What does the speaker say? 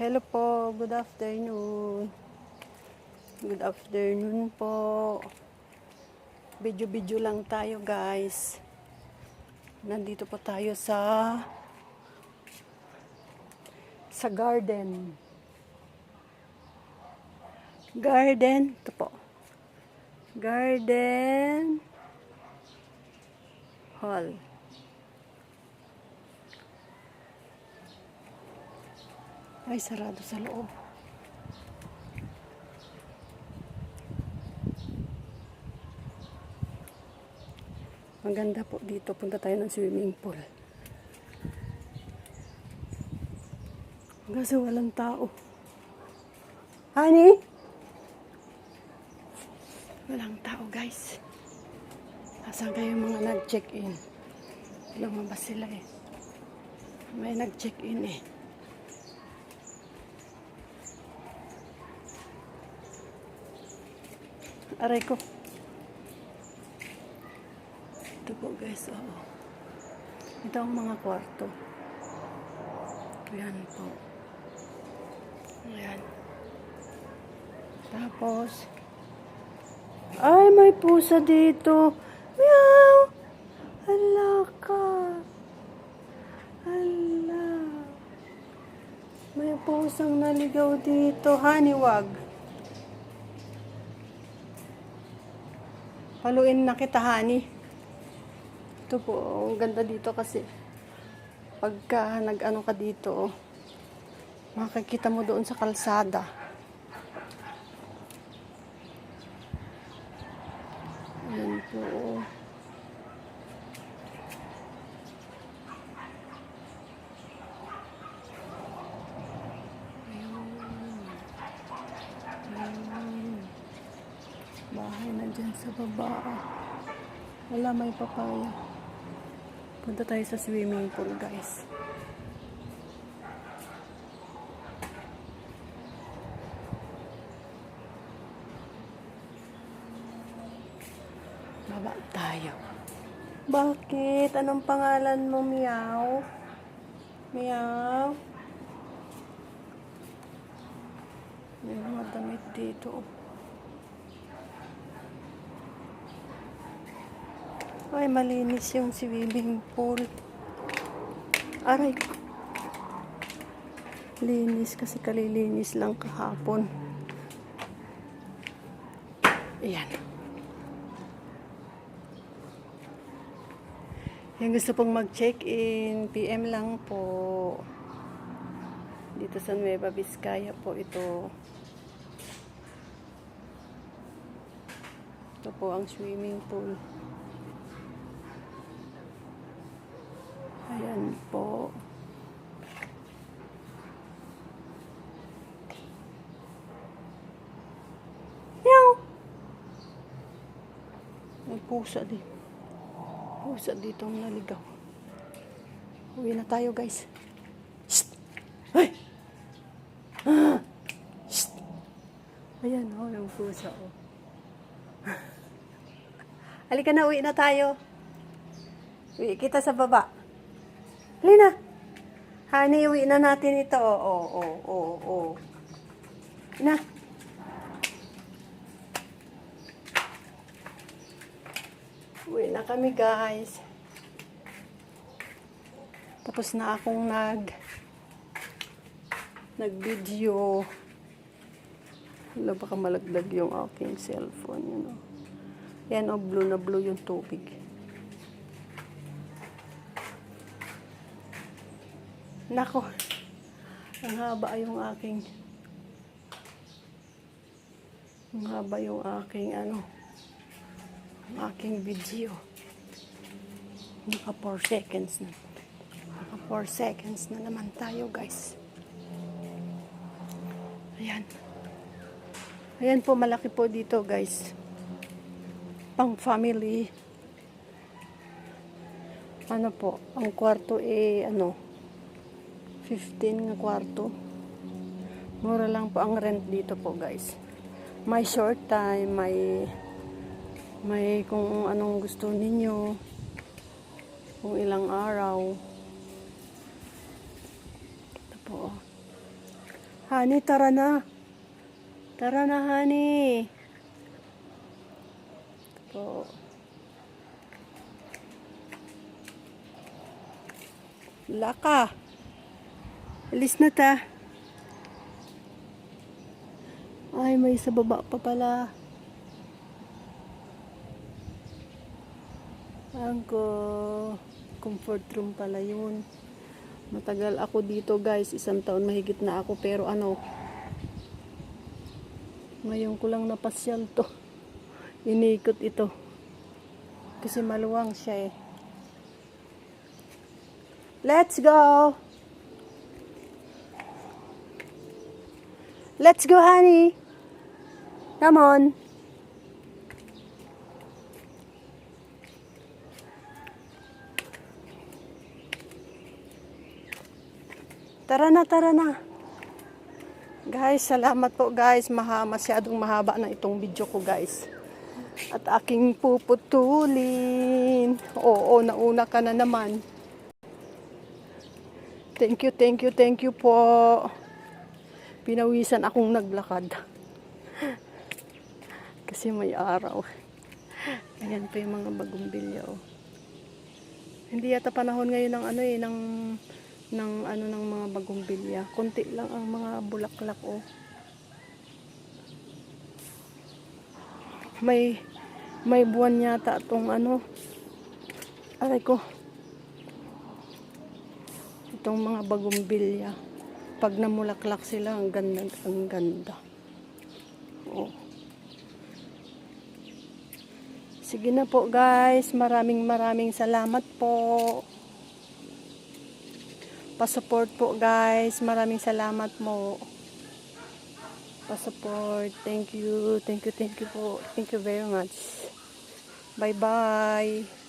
Hello po, good afternoon. Good afternoon po. Video-video lang tayo guys. Nandito po tayo sa garden. Garden, ito po. Garden Hall. Ay, sarado sa loob. Maganda po dito. Punta tayo ng swimming pool. Kasi walang tao. Honey? Walang tao, guys. Asan kayo mga nag-check-in? Lumabas sila eh. May nag-check-in eh. Aray ko. Ito po guys, oo. Ito ang mga kwarto. Ayan po. Ayan. Tapos, ay, may pusa dito. Meow! Hala ka. Hala. May pusang naligaw dito. Honey, wag. Paluin na kita, honey. Ito po, ang ganda dito kasi pagka nag-ano ka dito, makikita mo doon sa kalsada. Ayan po. Bahay na dyan sa baba. Wala, may papaya. Punta tayo sa swimming pool, guys. Baba tayo. Bakit? Anong pangalan mo, Meow? Meow? May mga damit dito. Ay, malinis yung swimming pool. Aray ko. Linis kasi kalilinis lang kahapon. Ayan. Yung gusto pong mag-check-in, PM lang po. Dito sa Nueva Vizcaya po ito. Ito po ang swimming pool. Ayan po. Meow! May pusa din. Pusa dito ang naligaw. Uwi na tayo, guys. Shh! Ay! Ah! Shh! Ayan, oh, yung pusa, oh. Halika na, uwi na tayo. Uwi kita sa baba. Halina. Honey, uwi na natin ito. Oo. Na. Uwi na kami, guys. Tapos na akong nag-video. Wala, baka malaglag yung aking cellphone, you know. Yan, oh, blue na blue yung tubig. Nako. Ang haba yung aking ang aking video. Naka 4 seconds na. Naka 4 seconds na naman tayo, guys. Ayan. Ayan po, malaki po dito, guys. Pang family. Ano po, ang kwarto 15 na kwarto. Mura lang po ang rent dito po, guys. May short time, may kung anong gusto ninyo, kung ilang araw. Ito po. Honey, tara na. Tara na, honey. Po. Laka. Alis na ta. Ay, may sa baba pa pala. Angko. Comfort room pala yun. Matagal ako dito guys. 1 taon mahigit na ako. Pero ngayon ko lang napasyal to. Inikot ito. Kasi maluwang siya eh. Let's go! Let's go, honey! Come on! Tara na, tara na! Guys, salamat po guys. Masyadong mahaba na itong video ko guys. At aking puputulin. Oo, nauna ka na naman. Thank you po. Pinawisan akong naglakad. Kasi may araw. Ayan pa yung mga bagumbilya. Oh. Hindi yata panahon ngayon ng mga bagumbilya. Kunti lang ang mga bulaklak. Oh. May buwan yata itong aray ko. Itong mga bagumbilya. Pag namulaklak sila, ang ganda, ang ganda. Oh. Sige na po guys, maraming salamat po. Pa-support po guys, maraming salamat mo. Pa-support, thank you po. Thank you very much. Bye bye.